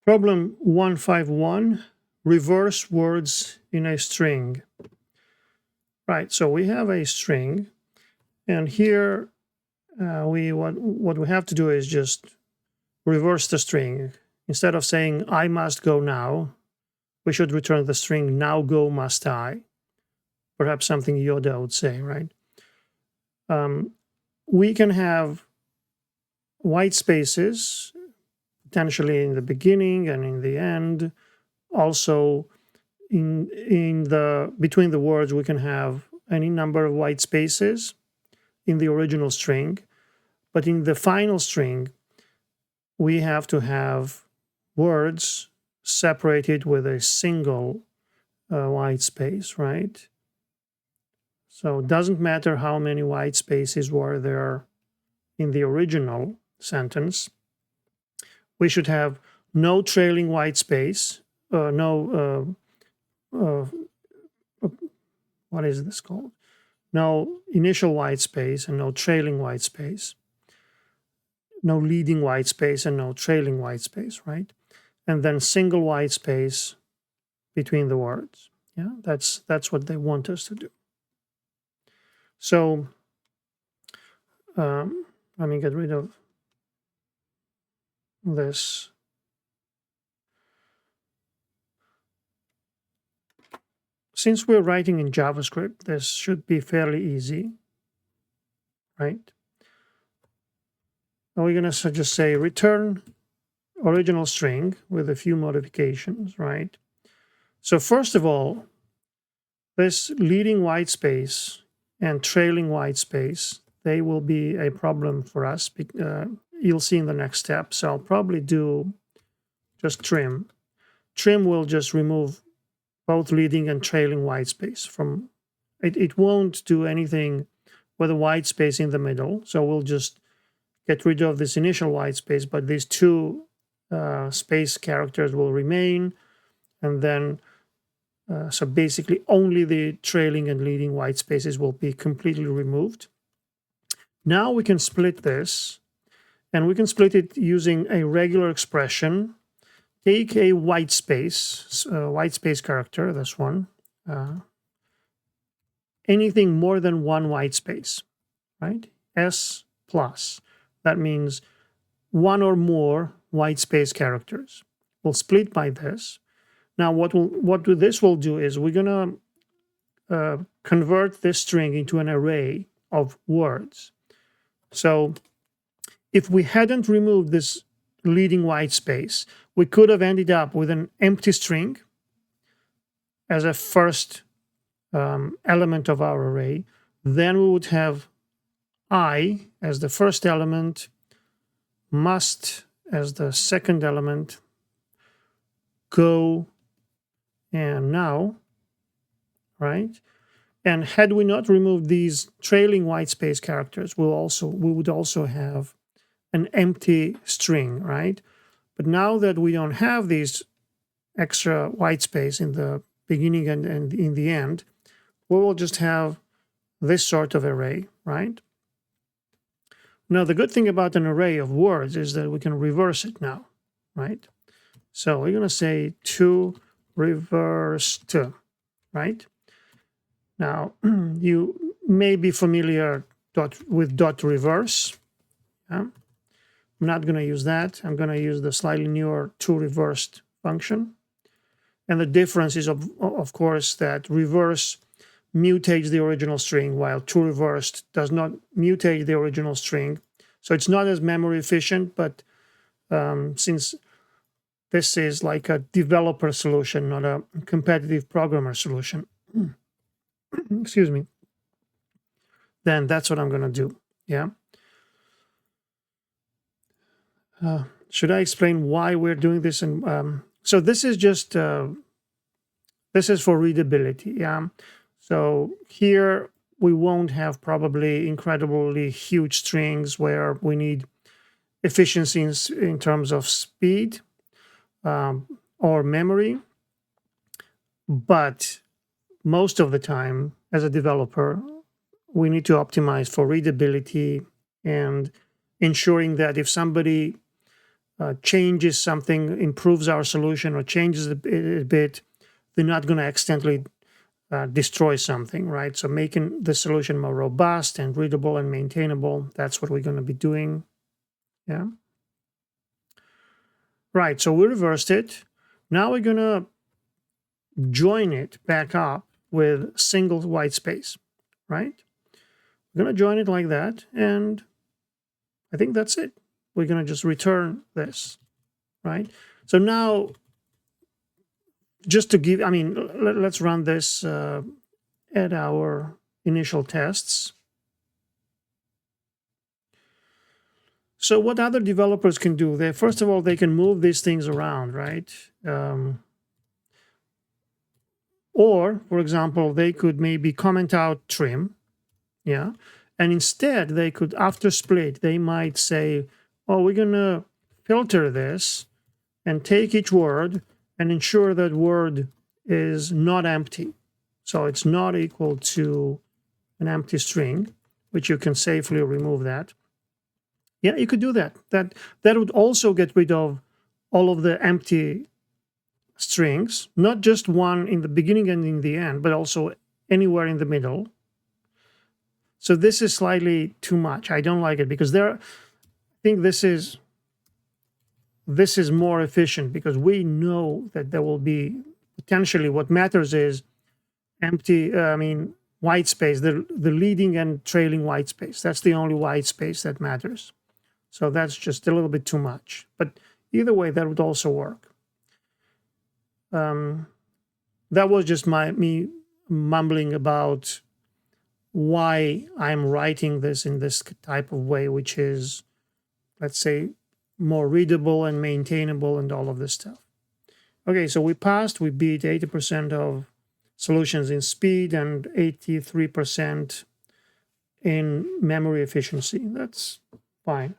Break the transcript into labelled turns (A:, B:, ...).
A: Problem 151, reverse words in a string. Right, so we have a string, and here what we have to do is just reverse the string. Instead of saying I must go now, we should return the string now go must I. Perhaps something Yoda would say, right? We can have white spaces potentially in the beginning and in the end. Also, in the between the words, we can have any number of white spaces in the original string, but in the final string, we have to have words separated with a single white space, right? So it doesn't matter how many white spaces were there in the original sentence. We should have no trailing white space, what is this called? No initial white space and no trailing white space. No leading white space and no trailing white space, right? And then single white space between the words. Yeah, that's what they want us to do. So let me get rid of this. Since we're writing in JavaScript, this should be fairly easy, right? We're going to just say return original string with a few modifications, right? So first of all, this leading white space and trailing white space, they will be a problem for us. You'll see in the next step. So I'll probably do just trim. Trim will just remove both leading and trailing white space from it. It won't do anything with a white space in the middle. So we'll just get rid of this initial white space, but these two space characters will remain. And then, so basically only the trailing and leading white spaces will be completely removed. Now we can split this, and we can split it using a regular expression. Take a white space character, this one, anything more than one white space, right? S plus. That means one or more white space characters. We'll split by this. Now, what this will do is we're going to convert this string into an array of words. So if we hadn't removed this leading white space, we could have ended up with an empty string as a first element of our array. Then we would have I as the first element, must as the second element, go and now, right? And had we not removed these trailing white space characters, we would also have an empty string, right? But now that we don't have these extra white space in the beginning and in the end, we will just have this sort of array, right? Now, the good thing about an array of words is that we can reverse it now, right? So we're going to say to reversed, right? Now, you may be familiar with dot reverse. Yeah? I'm not going to use that. I'm going to use the slightly newer toReversed function. And the difference is, of course, that reverse mutates the original string, while toReversed does not mutate the original string. So it's not as memory efficient, but since this is like a developer solution, not a competitive programmer solution, excuse me, then that's what I'm going to do. Yeah. Should I explain why we're doing this? And so this is just this is for readability. Yeah. So here we won't have probably incredibly huge strings where we need efficiency in terms of speed or memory. But most of the time, as a developer, we need to optimize for readability and ensuring that if somebody changes something, improves our solution, or changes it a bit, they're not going to accidentally destroy something, right? So making the solution more robust and readable and maintainable, that's what we're going to be doing. Yeah. Right, so we reversed it. Now we're going to join it back up with single white space, right? We're going to join it like that, and I think that's it. We're going to just return this, right? So now, just to give, I mean, let's run this at our initial tests. So what other developers can do, they first of all, they can move these things around, right? Or, for example, they could maybe comment out trim, yeah? And instead, they could, after split, they might say, oh, we're going to filter this and take each word and ensure that word is not empty. So it's not equal to an empty string, which you can safely remove that. Yeah, you could do that. That would also get rid of all of the empty strings, not just one in the beginning and in the end, but also anywhere in the middle. So this is slightly too much. I don't like it because I think this is more efficient because we know that there will be potentially, what matters is empty, white space, the leading and trailing white space. That's the only white space that matters. So that's just a little bit too much. But either way, that would also work. That was just me mumbling about why I'm writing this in this type of way, which is, let's say, more readable and maintainable and all of this stuff. Okay, so we beat 80% of solutions in speed and 83% in memory efficiency. That's fine.